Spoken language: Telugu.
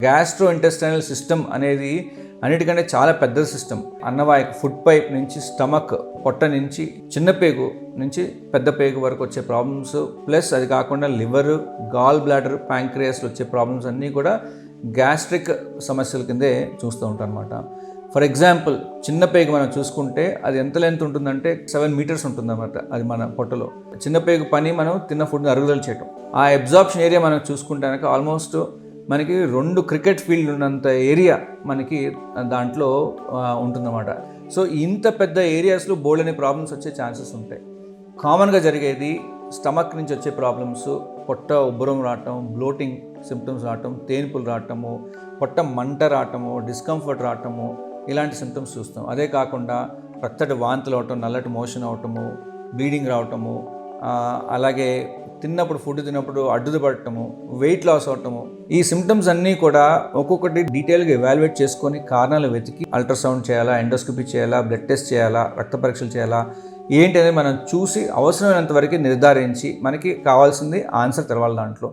గ్యాస్ట్రో ఇంటెస్టైనల్ సిస్టమ్ అనేది అన్నిటికంటే చాలా పెద్ద సిస్టమ్. అన్నవాహిక ఫుడ్ పైప్ నుంచి స్టమక్, పొట్ట నుంచి చిన్న పేగు నుంచి పెద్ద పేగు వరకు వచ్చే ప్రాబ్లమ్స్, ప్లస్ అది కాకుండా లివర్, గాల్ బ్లాడర్, ప్యాంక్రియాస్లో వచ్చే ప్రాబ్లమ్స్ అన్నీ కూడా గ్యాస్ట్రిక్ సమస్యల కిందే చూస్తూ ఉంటాం అనమాట. ఫర్ ఎగ్జాంపుల్, చిన్న పేగు మనం చూసుకుంటే అది ఎంత లెంత్ ఉంటుందంటే 7 మీటర్స్ ఉంటుందన్నమాట. అది మన పొట్టలో చిన్న పేగు పని మనం తిన్న ఫుడ్ని అరుగుదల చేయటం. ఆ అబ్జార్ప్షన్ ఏరియా మనం చూసుకుంటే ఆల్మోస్ట్ మనకి 2 క్రికెట్ ఫీల్డ్ ఉన్నంత ఏరియా మనకి దాంట్లో ఉంటుందన్నమాట. సో ఇంత పెద్ద ఏరియాస్లో బోల్డ్ ప్రాబ్లమ్స్ వచ్చే ఛాన్సెస్ ఉంటాయి. కామన్గా జరిగేది స్టమక్ నుంచి వచ్చే ప్రాబ్లమ్స్, పొట్ట ఉబ్బరం రావటం, బ్లోటింగ్ సిమ్టమ్స్ రావటం, తేన్పులు రావటము, పొట్ట మంట రావటము, డిస్కంఫర్ట్ రావటము, ఇలాంటి సిమ్టమ్స్ చూస్తాం. అదే కాకుండా రక్తటి వాంతులు అవటం, నల్లటి మోషన్ అవటము, బ్లీడింగ్ రావటము, అలాగే ఫుడ్ తిన్నప్పుడు అడ్డుది పడటము, వెయిట్ లాస్ అవటము, ఈ సిమ్టమ్స్ అన్నీ కూడా ఒక్కొక్కటి డీటెయిల్గా ఎవాల్యుయేట్ చేసుకొని కారణాలు వెతికి అల్ట్రాసౌండ్ చేయాలా, ఎండోస్కోపీ చేయాలా, బ్లడ్ టెస్ట్ చేయాలా, రక్త పరీక్షలు చేయాలా, ఏంటి అనేది మనం చూసి అవసరమైనంత వరకు నిర్ధారించి మనకి కావాల్సింది ఆన్సర్ తెలవాలి దాంట్లో.